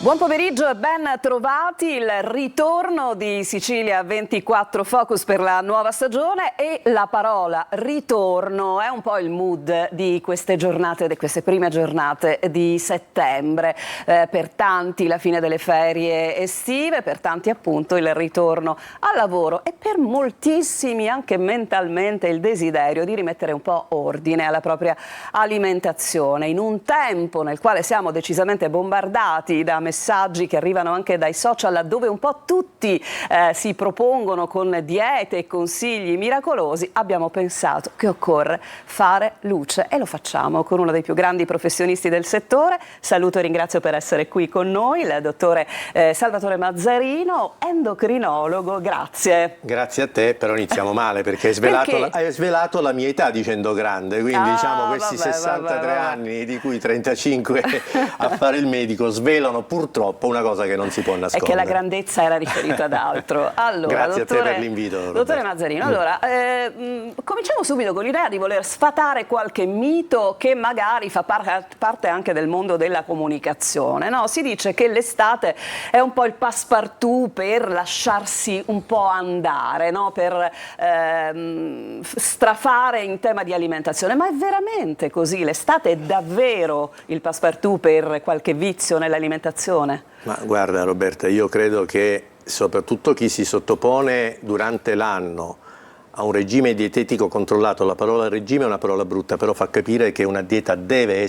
Buon pomeriggio e ben trovati. Il ritorno di Sicilia 24 Focus per la nuova stagione, e la parola ritorno è un po' il mood di queste giornate, di queste prime giornate di settembre. Per tanti la fine delle ferie estive, per tanti appunto il ritorno al lavoro, e per moltissimi anche mentalmente il desiderio di rimettere un po' ordine alla propria alimentazione in un tempo nel quale siamo decisamente bombardati da messaggi che arrivano anche dai social, dove un po' tutti si propongono con diete e consigli miracolosi. Abbiamo pensato che occorre fare luce, e lo facciamo con uno dei più grandi professionisti del settore. Saluto e ringrazio per essere qui con noi il dottore Salvatore Mazzarino, endocrinologo. Grazie. Grazie a te, però iniziamo male perché hai svelato la mia età dicendo grande, quindi diciamo questi 63 anni, di cui 35 a fare il medico, svelano purtroppo una cosa che non si può nascondere. È che la grandezza era riferita ad altro. Allora, grazie a te per l'invito. Dottore Mazzarino, allora, cominciamo subito con l'idea di voler sfatare qualche mito che magari fa parte anche del mondo della comunicazione, no? Si dice che l'estate è un po' il passepartout per lasciarsi un po' andare, no? Per strafare in tema di alimentazione. Ma è veramente così? L'estate è davvero il passepartout per qualche vizio nell'alimentazione? Ma guarda Roberta, io credo che soprattutto chi si sottopone durante l'anno a un regime dietetico controllato, la parola regime è una parola brutta, però fa capire che una dieta deve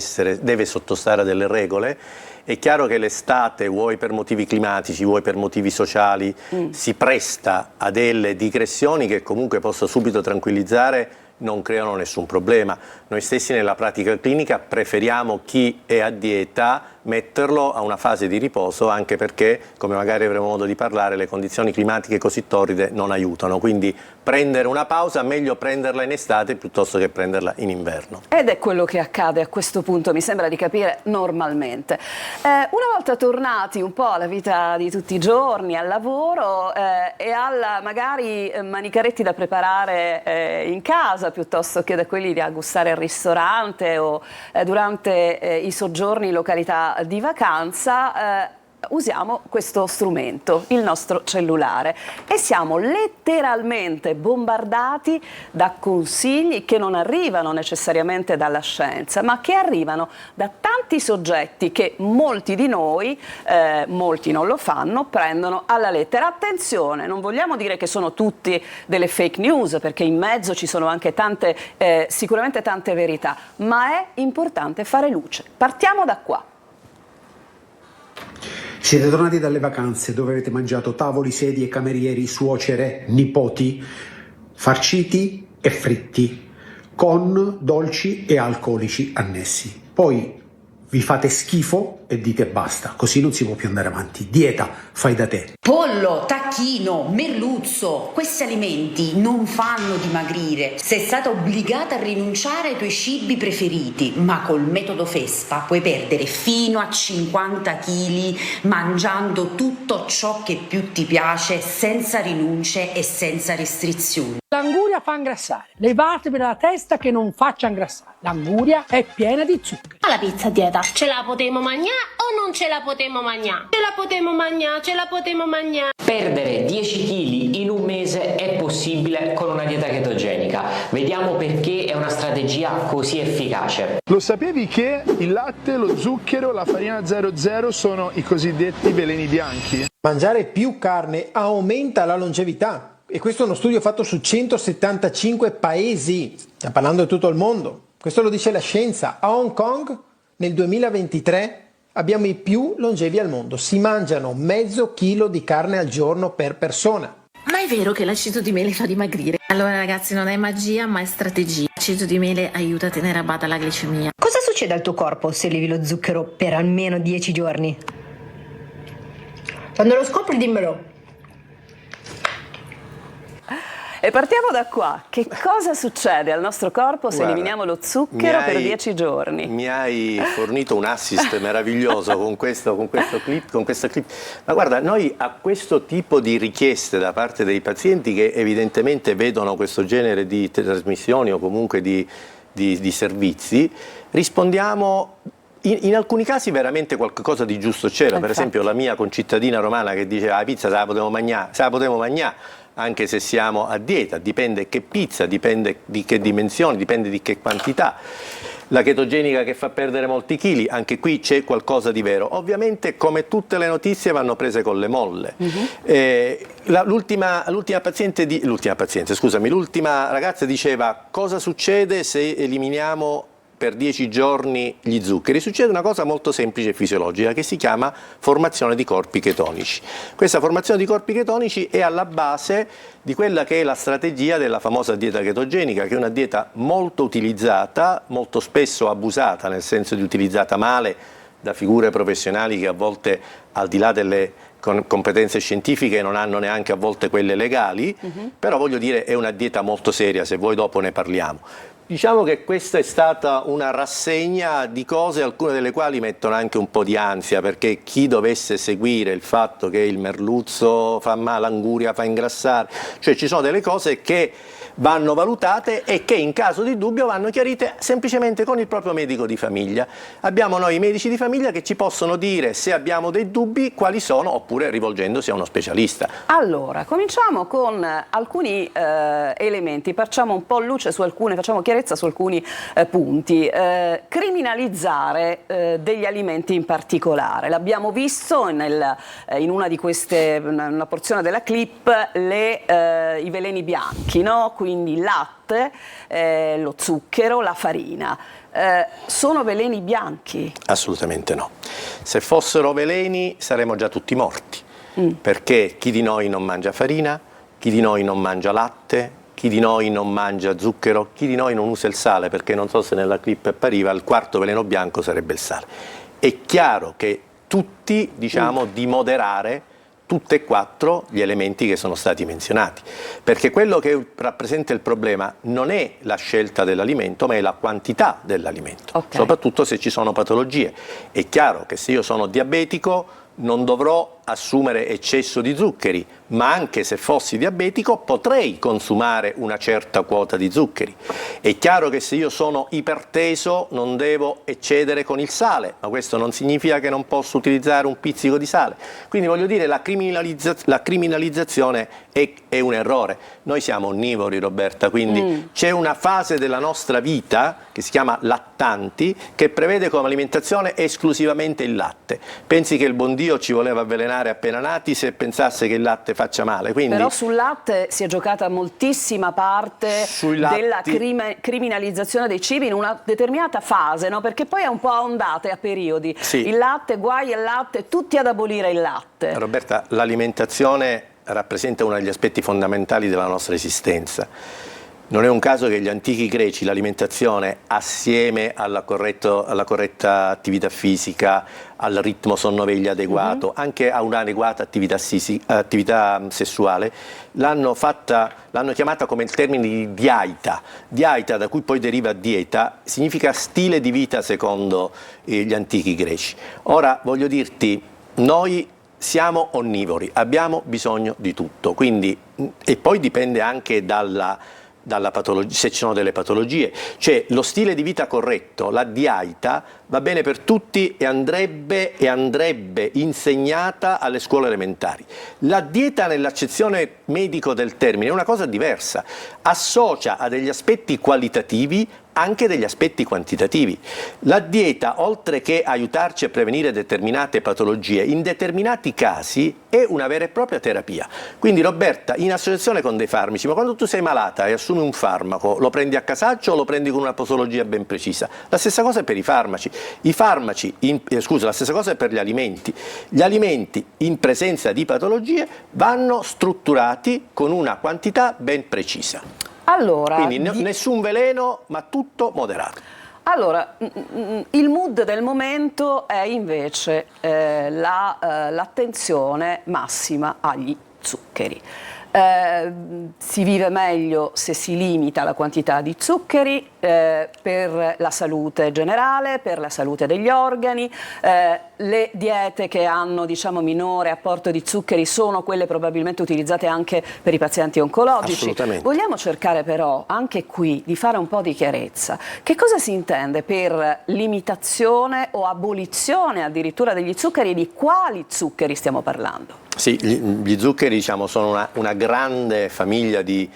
sottostare a delle regole. È chiaro che l'estate, vuoi per motivi climatici, vuoi per motivi sociali, si presta a delle digressioni che comunque, posso subito tranquillizzare, non creano nessun problema. Noi stessi nella pratica clinica preferiamo chi è a dieta metterlo a una fase di riposo, anche perché, come magari avremo modo di parlare, le condizioni climatiche così torride non aiutano. Quindi prendere una pausa, meglio prenderla in estate piuttosto che prenderla in inverno. Ed è quello che accade a questo punto, mi sembra di capire, normalmente. Una volta tornati un po' alla vita di tutti i giorni, al lavoro e alla magari manicaretti da preparare in casa piuttosto che da quelli da gustare al ristorante o durante i soggiorni in località di vacanza, usiamo questo strumento, il nostro cellulare, e siamo letteralmente bombardati da consigli che non arrivano necessariamente dalla scienza, ma che arrivano da tanti soggetti che molti di noi, molti non lo fanno, prendono alla lettera. Attenzione, non vogliamo dire che sono tutti delle fake news, perché in mezzo ci sono anche tante, sicuramente tante verità, ma è importante fare luce. Partiamo da qua. Siete tornati dalle vacanze dove avete mangiato tavoli, sedie, camerieri, suocere, nipoti, farciti e fritti, con dolci e alcolici annessi. Poi vi fate schifo e dite basta, così non si può più andare avanti. Dieta, fai da te. Pollo, tacchino, merluzzo, questi alimenti non fanno dimagrire. Sei stata obbligata a rinunciare ai tuoi cibi preferiti, ma col metodo FESPA puoi perdere fino a 50 kg mangiando tutto ciò che più ti piace, senza rinunce e senza restrizioni. L'anguria fa ingrassare, levatemi dalla testa che non faccia ingrassare. L'anguria è piena di zuccheri. La pizza dieta, ce la potremo mangiare o non ce la potremo mangiare? Ce la potremo mangiare, ce la potremo mangiare. Perdere 10 kg in un mese è possibile con una dieta chetogenica. Vediamo perché è una strategia così efficace. Lo sapevi che il latte, lo zucchero, la farina 00 sono i cosiddetti veleni bianchi? Mangiare più carne aumenta la longevità. E questo è uno studio fatto su 175 paesi, stiamo parlando di tutto il mondo. Questo lo dice la scienza. A Hong Kong nel 2023 abbiamo i più longevi al mondo. Si mangiano mezzo chilo di carne al giorno per persona. Ma è vero che l'aceto di mele fa dimagrire? Allora ragazzi, non è magia ma è strategia. L'aceto di mele aiuta a tenere a bada la glicemia. Cosa succede al tuo corpo se levi lo zucchero per almeno 10 giorni? Quando lo scopri dimmelo. E partiamo da qua. Che cosa succede al nostro corpo se eliminiamo lo zucchero per 10 giorni? Mi hai fornito un assist meraviglioso con questa clip. Ma guarda, noi a questo tipo di richieste da parte dei pazienti che evidentemente vedono questo genere di trasmissioni o comunque di servizi, rispondiamo In alcuni casi veramente qualcosa di giusto c'era, per esempio la mia concittadina romana che diceva la pizza se la potevo mangiare, anche se siamo a dieta, dipende che pizza, dipende di che dimensioni, dipende di che quantità. La chetogenica che fa perdere molti chili, anche qui c'è qualcosa di vero. Ovviamente, come tutte le notizie, vanno prese con le molle. L'ultima ragazza diceva: cosa succede se eliminiamo per 10 giorni gli zuccheri? Succede una cosa molto semplice e fisiologica che si chiama formazione di corpi chetonici. Questa formazione di corpi chetonici è alla base di quella che è la strategia della famosa dieta chetogenica, che è una dieta molto utilizzata, molto spesso abusata, nel senso di utilizzata male da figure professionali che a volte, al di là delle competenze scientifiche, non hanno neanche a volte quelle legali, però voglio dire è una dieta molto seria, se vuoi dopo ne parliamo. Diciamo che questa è stata una rassegna di cose, alcune delle quali mettono anche un po' di ansia, perché chi dovesse seguire il fatto che il merluzzo fa male, l'anguria fa ingrassare, cioè ci sono delle cose che vanno valutate e che in caso di dubbio vanno chiarite semplicemente con il proprio medico di famiglia. Abbiamo noi i medici di famiglia che ci possono dire se abbiamo dei dubbi quali sono, oppure rivolgendosi a uno specialista. Allora, cominciamo con alcuni elementi, facciamo un po' luce su alcune, facciamo chiarezza su alcuni punti. Criminalizzare degli alimenti in particolare. L'abbiamo visto in una di queste, una porzione della clip, i veleni bianchi, no? Quindi il latte, lo zucchero, la farina. Sono veleni bianchi? Assolutamente no. Se fossero veleni saremmo già tutti morti, perché chi di noi non mangia farina, chi di noi non mangia latte, chi di noi non mangia zucchero, chi di noi non usa il sale, perché non so se nella clip appariva, il quarto veleno bianco sarebbe il sale. È chiaro che tutti diciamo di moderare tutti e quattro gli elementi che sono stati menzionati, perché quello che rappresenta il problema non è la scelta dell'alimento, ma è la quantità dell'alimento, soprattutto se ci sono patologie. È chiaro che se io sono diabetico non dovrò assumere eccesso di zuccheri, ma anche se fossi diabetico potrei consumare una certa quota di zuccheri. È chiaro che se io sono iperteso non devo eccedere con il sale, ma questo non significa che non posso utilizzare un pizzico di sale. Quindi voglio dire, la criminalizzazione è un errore. Noi siamo onnivori, Roberta, quindi c'è una fase della nostra vita che si chiama lattanti, che prevede come alimentazione esclusivamente il latte. Pensi che il buon Dio ci voleva avvelenare appena nati se pensasse che il latte faccia male. Quindi, però sul latte si è giocata moltissima parte della criminalizzazione dei cibi in una determinata fase, no? Perché poi è un po' a ondate, a periodi. Sì. Il latte, guai al latte, tutti ad abolire il latte. Roberta, l'alimentazione rappresenta uno degli aspetti fondamentali della nostra esistenza. Non è un caso che gli antichi greci l'alimentazione, assieme alla corretta attività fisica, al ritmo sonno-veglia adeguato, anche a un'adeguata attività sessuale, l'hanno chiamata come il termine di diaita. Diaita, da cui poi deriva dieta, significa stile di vita secondo gli antichi greci. Ora voglio dirti, noi siamo onnivori, abbiamo bisogno di tutto, quindi, e poi dipende anche dalla patologia, se ci sono delle patologie, cioè lo stile di vita corretto, la dieta va bene per tutti e andrebbe insegnata alle scuole elementari. La dieta nell'accezione medico del termine è una cosa diversa, associa a degli aspetti qualitativi anche degli aspetti quantitativi. La dieta, oltre che aiutarci a prevenire determinate patologie, in determinati casi è una vera e propria terapia. Quindi Roberta, in associazione con dei farmaci, ma quando tu sei malata e assumi un farmaco, lo prendi a casaccio o lo prendi con una posologia ben precisa? La stessa cosa è per i farmaci. La stessa cosa è per gli alimenti. Gli alimenti in presenza di patologie vanno strutturati con una quantità ben precisa. Allora, quindi nessun veleno, ma tutto moderato. Allora, il mood del momento è invece l'attenzione massima agli zuccheri. Si vive meglio se si limita la quantità di zuccheri per la salute generale, per la salute degli organi. Le diete che hanno, diciamo, minore apporto di zuccheri sono quelle probabilmente utilizzate anche per i pazienti oncologici. Assolutamente. Vogliamo cercare però anche qui di fare un po' di chiarezza. Che cosa si intende per limitazione o abolizione addirittura degli zuccheri e di quali zuccheri stiamo parlando? Sì, gli zuccheri, diciamo, sono una grande famiglia di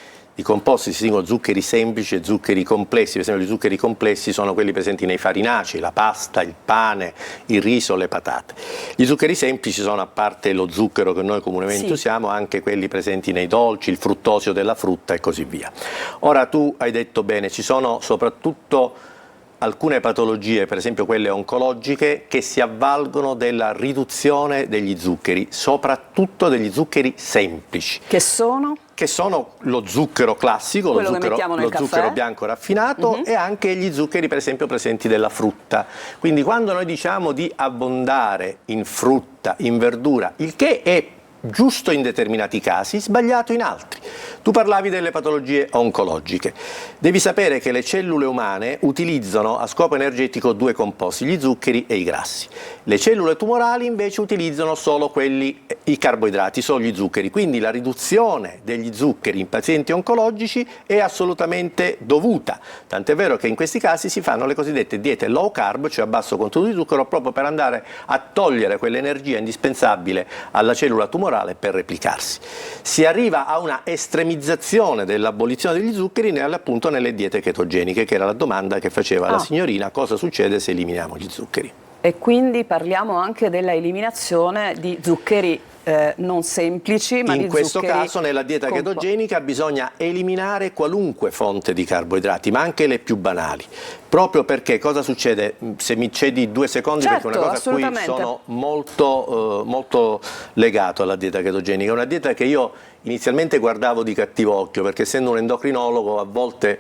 composti, si distinguono zuccheri semplici e zuccheri complessi. Per esempio, gli zuccheri complessi sono quelli presenti nei farinacei, la pasta, il pane, il riso, le patate. Gli zuccheri semplici sono, a parte lo zucchero che noi comunemente usiamo, anche quelli presenti nei dolci, il fruttosio della frutta e così via. Ora, tu hai detto bene, ci sono soprattutto alcune patologie, per esempio quelle oncologiche, che si avvalgono della riduzione degli zuccheri, soprattutto degli zuccheri semplici. Che sono? Che sono lo zucchero classico, lo zucchero bianco raffinato e anche gli zuccheri, per esempio, presenti della frutta. Quindi quando noi diciamo di abbondare in frutta, in verdura, il che è giusto in determinati casi, sbagliato in altri. Tu parlavi delle patologie oncologiche. Devi sapere che le cellule umane utilizzano a scopo energetico due composti, gli zuccheri e i grassi. Le cellule tumorali invece utilizzano solo quelli, i carboidrati, solo gli zuccheri. Quindi la riduzione degli zuccheri in pazienti oncologici è assolutamente dovuta. Tant'è vero che in questi casi si fanno le cosiddette diete low carb, cioè a basso contenuto di zucchero, proprio per andare a togliere quell'energia indispensabile alla cellula tumorale per replicarsi. Si arriva a una estremizzazione dell'abolizione degli zuccheri appunto nelle diete chetogeniche, che era la domanda che faceva la signorina: cosa succede se eliminiamo gli zuccheri? E quindi parliamo anche della eliminazione di zuccheri non semplici, ma in di questo zuccheri caso nella dieta chetogenica bisogna eliminare qualunque fonte di carboidrati, ma anche le più banali, proprio perché cosa succede? Se mi cedi 2 secondi, certo, perché è una cosa a cui sono molto legato alla dieta chetogenica. È una dieta che io inizialmente guardavo di cattivo occhio, perché essendo un endocrinologo a volte,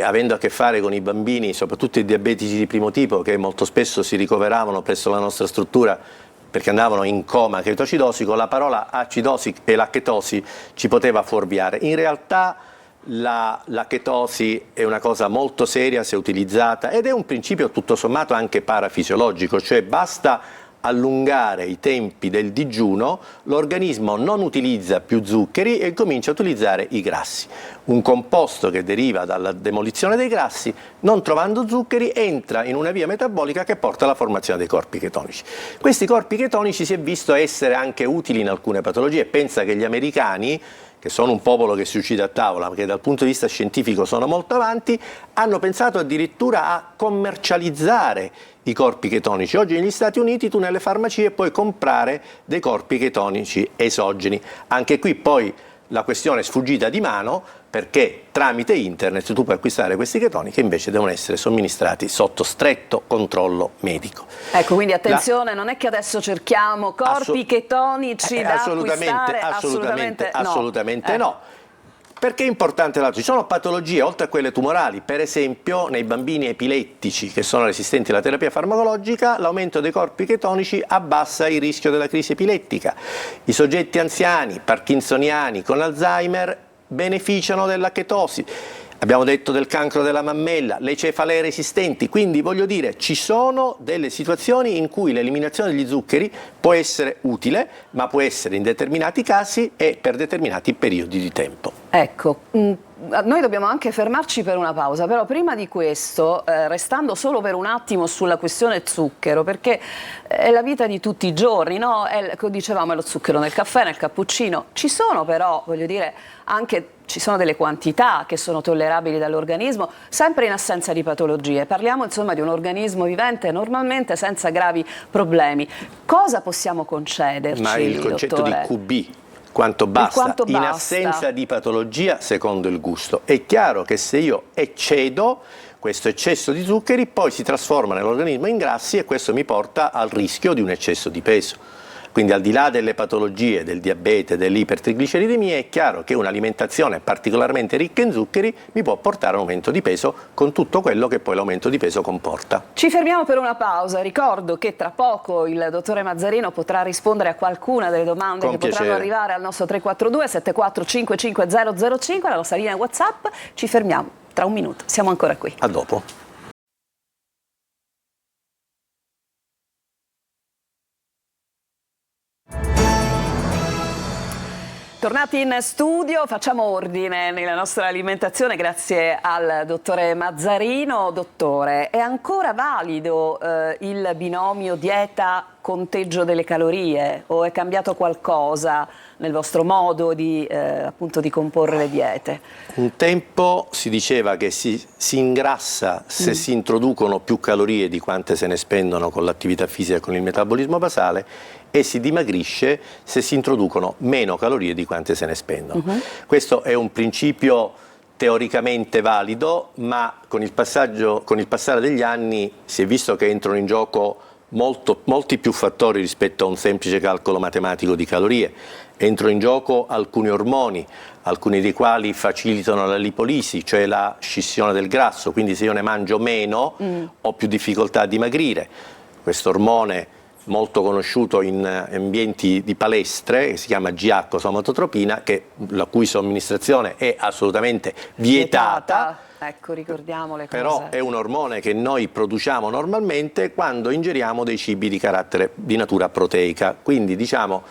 avendo a che fare con i bambini, soprattutto i diabetici di primo tipo, che molto spesso si ricoveravano presso la nostra struttura perché andavano in coma chetoacidosico, la parola acidosi e la chetosi ci poteva fuorviare. In realtà la chetosi è una cosa molto seria se utilizzata, ed è un principio tutto sommato anche parafisiologico, cioè basta allungare i tempi del digiuno, l'organismo non utilizza più zuccheri e comincia a utilizzare i grassi. Un composto che deriva dalla demolizione dei grassi, non trovando zuccheri, entra in una via metabolica che porta alla formazione dei corpi chetonici. Questi corpi chetonici si è visto essere anche utili in alcune patologie. Pensa che gli americani, che sono un popolo che si uccide a tavola, ma che dal punto di vista scientifico sono molto avanti, hanno pensato addirittura a commercializzare i corpi chetonici. Oggi negli Stati Uniti tu nelle farmacie puoi comprare dei corpi chetonici esogeni. Anche qui poi la questione è sfuggita di mano, perché tramite internet tu puoi acquistare questi chetoni che invece devono essere somministrati sotto stretto controllo medico. Ecco, quindi attenzione, non è che adesso cerchiamo corpi chetonici da acquistare, assolutamente no. Perché è importante l'altro? Ci sono patologie, oltre a quelle tumorali, per esempio nei bambini epilettici che sono resistenti alla terapia farmacologica, l'aumento dei corpi chetonici abbassa il rischio della crisi epilettica. I soggetti anziani, parkinsoniani, con Alzheimer beneficiano della chetosi. Abbiamo detto del cancro della mammella, le cefalee resistenti, quindi voglio dire, ci sono delle situazioni in cui l'eliminazione degli zuccheri può essere utile, ma può essere in determinati casi e per determinati periodi di tempo. Ecco, noi dobbiamo anche fermarci per una pausa, però prima di questo, restando solo per un attimo sulla questione zucchero, perché è la vita di tutti i giorni, no? Dicevamo, è lo zucchero nel caffè, nel cappuccino, ci sono però, voglio dire, anche ci sono delle quantità che sono tollerabili dall'organismo, sempre in assenza di patologie. Parliamo insomma di un organismo vivente normalmente senza gravi problemi. Cosa possiamo concederci, Ma il concetto dottore? di QB, quanto basta, in assenza di patologia secondo il gusto. È chiaro che se io eccedo, questo eccesso di zuccheri poi si trasforma nell'organismo in grassi e questo mi porta al rischio di un eccesso di peso. Quindi al di là delle patologie, del diabete, dell'ipertrigliceridemia, è chiaro che un'alimentazione particolarmente ricca in zuccheri mi può portare a un aumento di peso, con tutto quello che poi l'aumento di peso comporta. Ci fermiamo per una pausa. Ricordo che tra poco il dottore Mazzarino potrà rispondere a qualcuna delle domande che potranno arrivare al nostro 342 74 55 005, la nostra linea WhatsApp. Ci fermiamo tra un minuto, siamo ancora qui. A dopo. Tornati in studio, facciamo ordine nella nostra alimentazione grazie al dottore Mazzarino. Dottore, è ancora valido il binomio dieta-conteggio delle calorie o è cambiato qualcosa nel vostro modo di, appunto, di comporre le diete? Un tempo si diceva che si ingrassa se si introducono più calorie di quante se ne spendono con l'attività fisica e con il metabolismo basale, e si dimagrisce se si introducono meno calorie di quante se ne spendono. Questo è un principio teoricamente valido, ma con il passare degli anni si è visto che entrano in gioco molti più fattori rispetto a un semplice calcolo matematico di calorie. Entrano in gioco alcuni ormoni, alcuni dei quali facilitano la lipolisi, cioè la scissione del grasso, quindi se io ne mangio meno ho più difficoltà a dimagrire. Questo ormone molto conosciuto in ambienti di palestre, che si chiama GH, somatotropina, la cui somministrazione è assolutamente vietata. Ecco, ricordiamo le cose. Però è un ormone che noi produciamo normalmente quando ingeriamo dei cibi di natura proteica. Quindi diciamo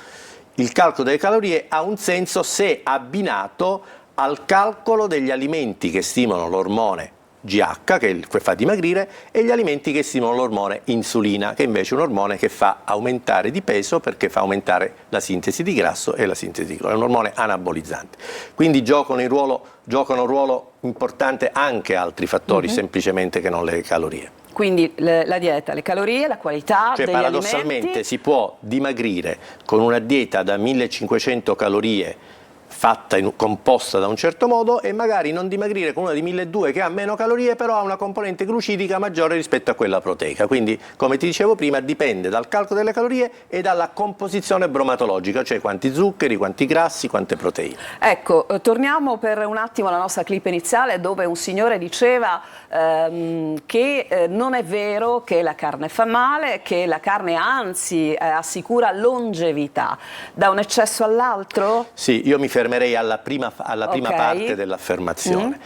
il calcolo delle calorie ha un senso se abbinato al calcolo degli alimenti che stimolano l'ormone GH, che fa dimagrire, e gli alimenti che stimolano l'ormone insulina, che invece è un ormone che fa aumentare di peso perché fa aumentare la sintesi di grasso e la sintesi di cloro. È un ormone anabolizzante. Quindi giocano un ruolo importante anche altri fattori, semplicemente che non le calorie. Quindi la dieta, le calorie, la qualità degli paradossalmente alimenti. Si può dimagrire con una dieta da 1500 calorie composta da un certo modo, e magari non dimagrire con una di 1200 che ha meno calorie, però ha una componente glucidica maggiore rispetto a quella proteica. Quindi, come ti dicevo prima, dipende dal calcolo delle calorie e dalla composizione bromatologica, cioè quanti zuccheri, quanti grassi, quante proteine. Ecco, torniamo per un attimo alla nostra clip iniziale, dove un signore diceva che non è vero che la carne fa male, che la carne anzi assicura longevità. Da un eccesso all'altro? Sì, io mi fermerei alla prima parte dell'affermazione.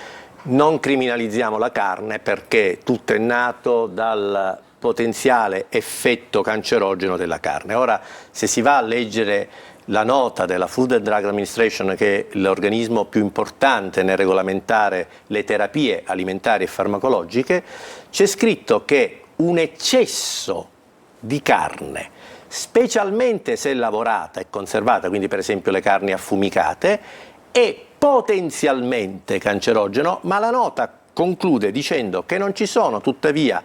Non criminalizziamo la carne perché tutto è nato dal potenziale effetto cancerogeno della carne. Ora, se si va a leggere la nota della Food and Drug Administration, che è l'organismo più importante nel regolamentare le terapie alimentari e farmacologiche, c'è scritto che un eccesso di carne, specialmente se lavorata e conservata, quindi per esempio le carni affumicate, è potenzialmente cancerogeno, ma la nota conclude dicendo che non ci sono tuttavia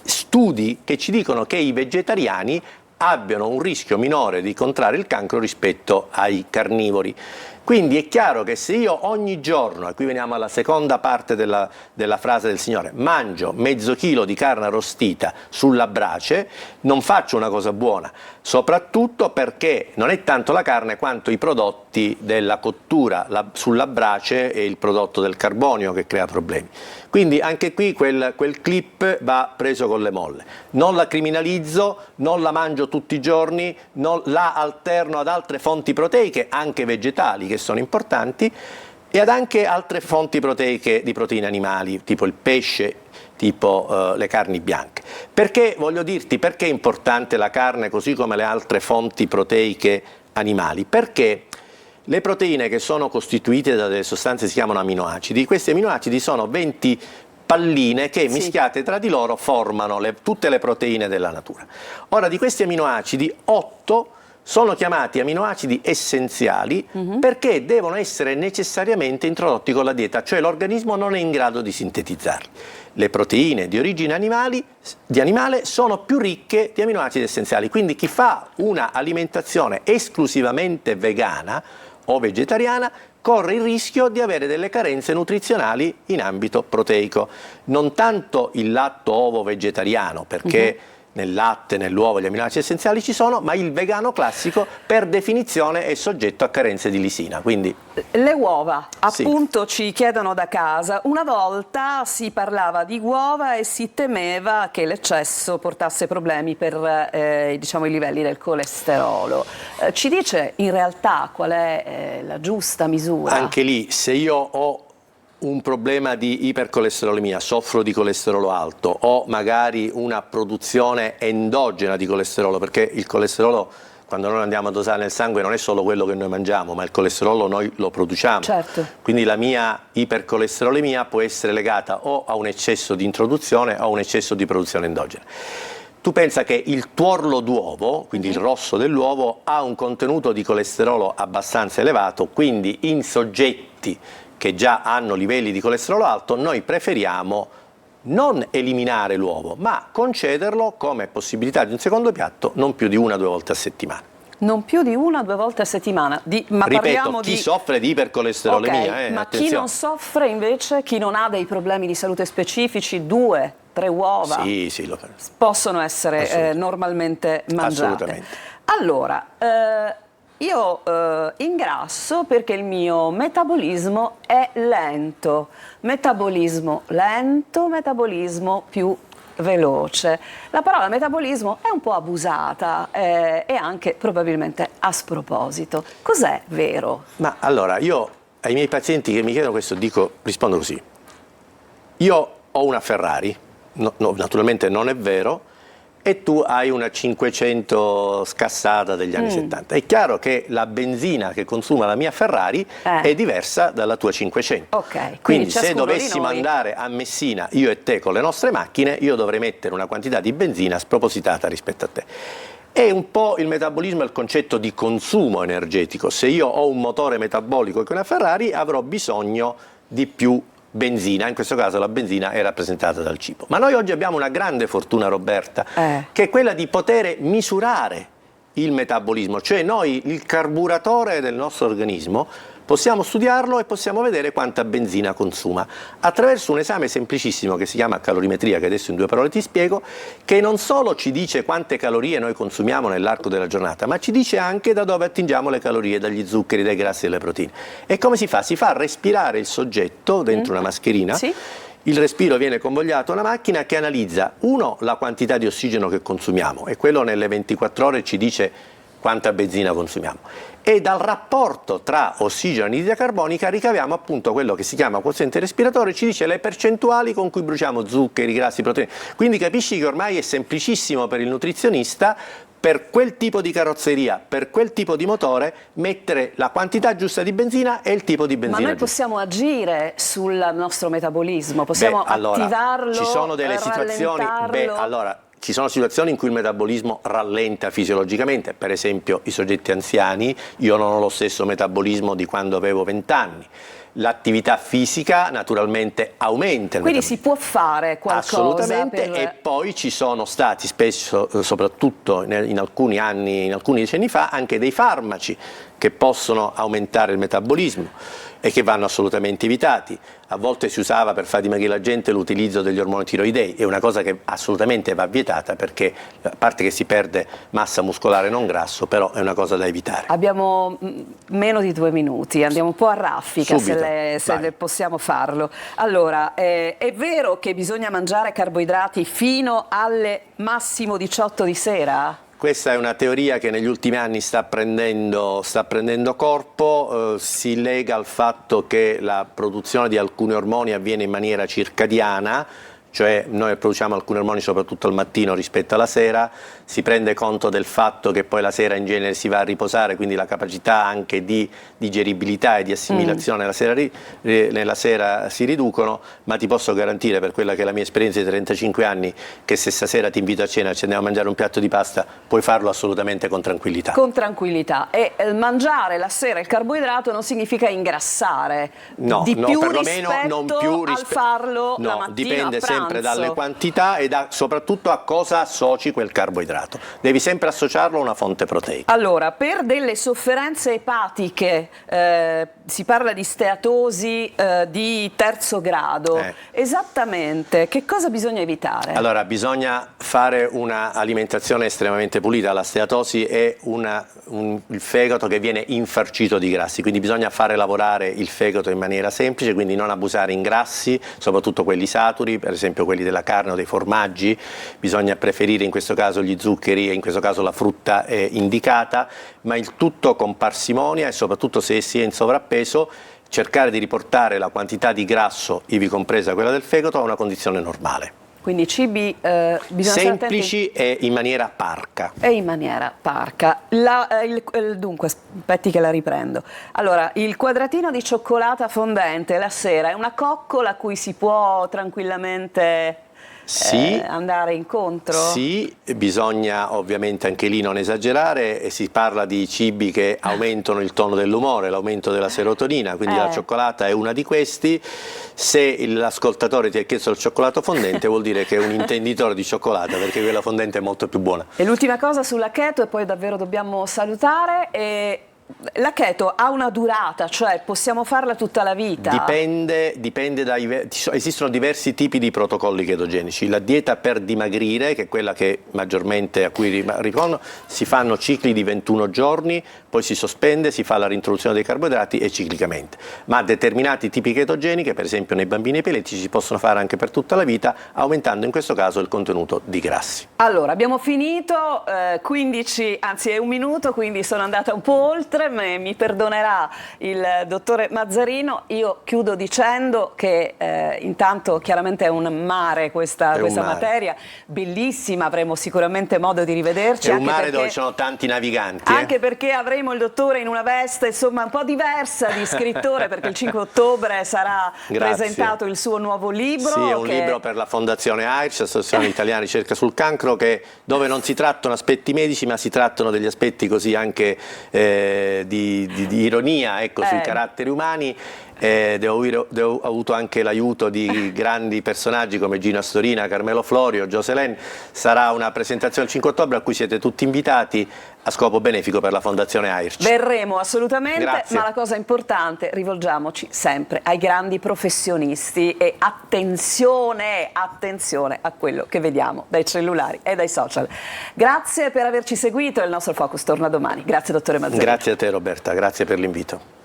studi che ci dicono che i vegetariani abbiano un rischio minore di contrarre il cancro rispetto ai carnivori. Quindi è chiaro che se io ogni giorno, e qui veniamo alla seconda parte della frase del Signore, mangio mezzo chilo di carne arrostita sulla brace, non faccio una cosa buona, soprattutto perché non è tanto la carne quanto i prodotti della cottura sulla brace e il prodotto del carbonio che crea problemi. Quindi anche qui quel clip va preso con le molle. Non la criminalizzo, non la mangio tutti i giorni, la alterno ad altre fonti proteiche, anche vegetali, che sono importanti, e ad anche altre fonti proteiche di proteine animali, tipo il pesce, tipo le carni bianche. Perché, voglio dirti, perché è importante la carne così come le altre fonti proteiche animali? Perché le proteine, che sono costituite da delle sostanze che si chiamano aminoacidi, questi aminoacidi sono 20 palline che mischiate tra di loro formano tutte le proteine della natura. Ora, di questi aminoacidi 8 sono chiamati aminoacidi essenziali perché devono essere necessariamente introdotti con la dieta, cioè l'organismo non è in grado di sintetizzarli. Le proteine di origine animale sono più ricche di aminoacidi essenziali, quindi chi fa una alimentazione esclusivamente vegana o vegetariana corre il rischio di avere delle carenze nutrizionali in ambito proteico. Non tanto il latte ovo vegetariano, perché nel latte, nell'uovo, gli aminoacidi essenziali ci sono, ma il vegano classico per definizione è soggetto a carenze di lisina. Quindi le uova, sì, appunto, ci chiedono da casa. Una volta si parlava di uova e si temeva che l'eccesso portasse problemi per diciamo, i livelli del colesterolo. Ci dice in realtà qual è la giusta misura? anche lì, se io ho un problema di ipercolesterolemia, soffro di colesterolo alto, o magari una produzione endogena di colesterolo, perché il colesterolo, quando noi andiamo a dosare nel sangue, non è solo quello che noi mangiamo, ma il colesterolo noi lo produciamo. Certo. Quindi la mia ipercolesterolemia può essere legata o a un eccesso di introduzione o a un eccesso di produzione endogena. Tu pensa che il tuorlo d'uovo, quindi il rosso dell'uovo, ha un contenuto di colesterolo abbastanza elevato, quindi in soggetti che già hanno livelli di colesterolo alto, noi preferiamo non eliminare l'uovo, ma concederlo come possibilità di un secondo piatto non più di 1 o 2 volte a settimana. Non più di 1 o 2 volte a settimana. Ma ripeto, parliamo chi di... soffre di ipercolesterolemia, Okay, ma attenzione. chi non soffre invece, chi non ha dei problemi di salute specifici, 2, 3 uova Sì, possono essere normalmente mangiate. Assolutamente. Allora, io ingrasso perché il mio metabolismo è lento. Metabolismo lento, metabolismo più veloce. La parola metabolismo è un po' abusata e anche probabilmente a sproposito. Cos'è vero? Ma allora, io ai miei pazienti che mi chiedono questo rispondo così. Io ho una Ferrari, no, naturalmente non è vero, e tu hai una 500 scassata degli anni 70. È chiaro che la benzina che consuma la mia Ferrari è diversa dalla tua 500. Okay, quindi se ciascuno di dovessimo noi... andare a Messina, io e te con le nostre macchine, io dovrei mettere una quantità di benzina spropositata rispetto a te. È un po' il metabolismo e il concetto di consumo energetico. Se io ho un motore metabolico che una Ferrari, avrò bisogno di più benzina, in questo caso la benzina è rappresentata dal cibo. Ma noi oggi abbiamo una grande fortuna, Roberta, che è quella di poter misurare il metabolismo, cioè noi il carburatore del nostro organismo possiamo studiarlo e possiamo vedere quanta benzina consuma attraverso un esame semplicissimo che si chiama calorimetria, che adesso in 2 parole ti spiego, che non solo ci dice quante calorie noi consumiamo nell'arco della giornata, ma ci dice anche da dove attingiamo le calorie, dagli zuccheri, dai grassi e dalle proteine. E come si fa? Si fa respirare il soggetto dentro una mascherina. Sì. Il respiro viene convogliato a una macchina che analizza, la quantità di ossigeno che consumiamo, e quello nelle 24 ore ci dice quanta benzina consumiamo. E dal rapporto tra ossigeno e anidride carbonica ricaviamo appunto quello che si chiama quoziente respiratore, ci dice le percentuali con cui bruciamo zuccheri, grassi, proteine. Quindi capisci che ormai è semplicissimo per il nutrizionista, per quel tipo di carrozzeria, per quel tipo di motore, mettere la quantità giusta di benzina e il tipo di benzina. Ma noi giusta. possiamo agire sul nostro metabolismo, possiamo attivarlo, ci sono delle situazioni, ci sono situazioni in cui il metabolismo rallenta fisiologicamente, per esempio i soggetti anziani, io non ho lo stesso metabolismo di quando avevo 20 anni. L'attività fisica naturalmente aumenta il Quindi metabolismo. si può fare qualcosa. Assolutamente, e poi ci sono stati spesso, soprattutto in alcuni anni, in alcuni decenni fa, anche dei farmaci che possono aumentare il metabolismo e che vanno assolutamente evitati. A volte si usava per far dimagrire la gente l'utilizzo degli ormoni tiroidei, è una cosa che assolutamente va vietata, perché a parte che si perde massa muscolare non grasso, però è una cosa da evitare. Abbiamo meno di 2 minuti, andiamo un po' a raffica se possiamo farlo. Allora, è vero che bisogna mangiare carboidrati fino alle massimo 18 di sera? Questa è una teoria che negli ultimi anni sta prendendo corpo, si lega al fatto che la produzione di alcuni ormoni avviene in maniera circadiana, cioè noi produciamo alcuni ormoni soprattutto al mattino rispetto alla sera, si prende conto del fatto che poi la sera in genere si va a riposare, quindi la capacità anche di digeribilità e di assimilazione nella sera si riducono, ma ti posso garantire, per quella che è la mia esperienza di 35 anni, che se stasera ti invito a cena e ci andiamo a mangiare un piatto di pasta, puoi farlo assolutamente con tranquillità. Con tranquillità. E mangiare la sera il carboidrato non significa ingrassare, no, di più perlomeno non più al farlo la mattina dipende a pranzo. sempre dalle quantità e soprattutto a cosa associ quel carboidrato. Devi sempre associarlo a una fonte proteica. Allora, per delle sofferenze epatiche, si parla di steatosi di terzo grado, esattamente che cosa bisogna evitare? Allora, bisogna fare un'alimentazione estremamente pulita. La steatosi è il fegato che viene infarcito di grassi, quindi bisogna fare lavorare il fegato in maniera semplice, quindi non abusare in grassi, soprattutto quelli saturi, per esempio quelli della carne o dei formaggi. Bisogna preferire in questo caso gli zuccheri e in questo caso la frutta è indicata, ma il tutto con parsimonia e soprattutto se si è in sovrappeso cercare di riportare la quantità di grasso, ivi compresa quella del fegato, a una condizione normale. Quindi cibi bisogna semplici e in maniera parca. E in maniera parca. Dunque, aspetti che la riprendo. Allora, il quadratino di cioccolata fondente la sera è una coccola a cui si può tranquillamente andare incontro? Sì, bisogna ovviamente anche lì non esagerare, e si parla di cibi che aumentano il tono dell'umore, l'aumento della serotonina, quindi la cioccolata è una di questi. Se l'ascoltatore ti ha chiesto il cioccolato fondente vuol dire che è un intenditore di cioccolata, perché quella fondente è molto più buona. E l'ultima cosa sulla keto, e poi davvero dobbiamo salutare, la keto ha una durata, cioè possiamo farla tutta la vita? Dipende esistono diversi tipi di protocolli ketogenici. La dieta per dimagrire, che è quella che maggiormente a cui rispondo, si fanno cicli di 21 giorni, poi si sospende, si fa la reintroduzione dei carboidrati e ciclicamente. Ma determinati tipi ketogeniche, per esempio nei bambini epilettici, si possono fare anche per tutta la vita, aumentando in questo caso il contenuto di grassi. Allora, abbiamo finito, 15, anzi è un minuto, quindi sono andata un po' oltre. Mi perdonerà il dottore Mazzarino. Io chiudo dicendo che intanto chiaramente è un mare questa materia, bellissima, avremo sicuramente modo di rivederci. È un mare dove ci sono tanti naviganti. Anche perché avremo il dottore in una veste insomma un po' diversa di scrittore, perché il 5 ottobre sarà presentato il suo nuovo libro. Sì, è un libro per la Fondazione AIRC, Associazione Italiana Ricerca sul Cancro, dove non si trattano aspetti medici, ma si trattano degli aspetti così anche di ironia, ecco, sui caratteri umani. Ho avuto anche l'aiuto di grandi personaggi come Gino Astorina, Carmelo Florio, Joselen. Sarà una presentazione il 5 ottobre a cui siete tutti invitati, a scopo benefico per la Fondazione AIRC. Verremo assolutamente. Grazie. Ma la cosa importante, rivolgiamoci sempre ai grandi professionisti e attenzione a quello che vediamo dai cellulari e dai social. Grazie per averci seguito, il nostro Focus torna domani. Grazie dottore Mazzarino. Grazie a te Roberta, grazie per l'invito.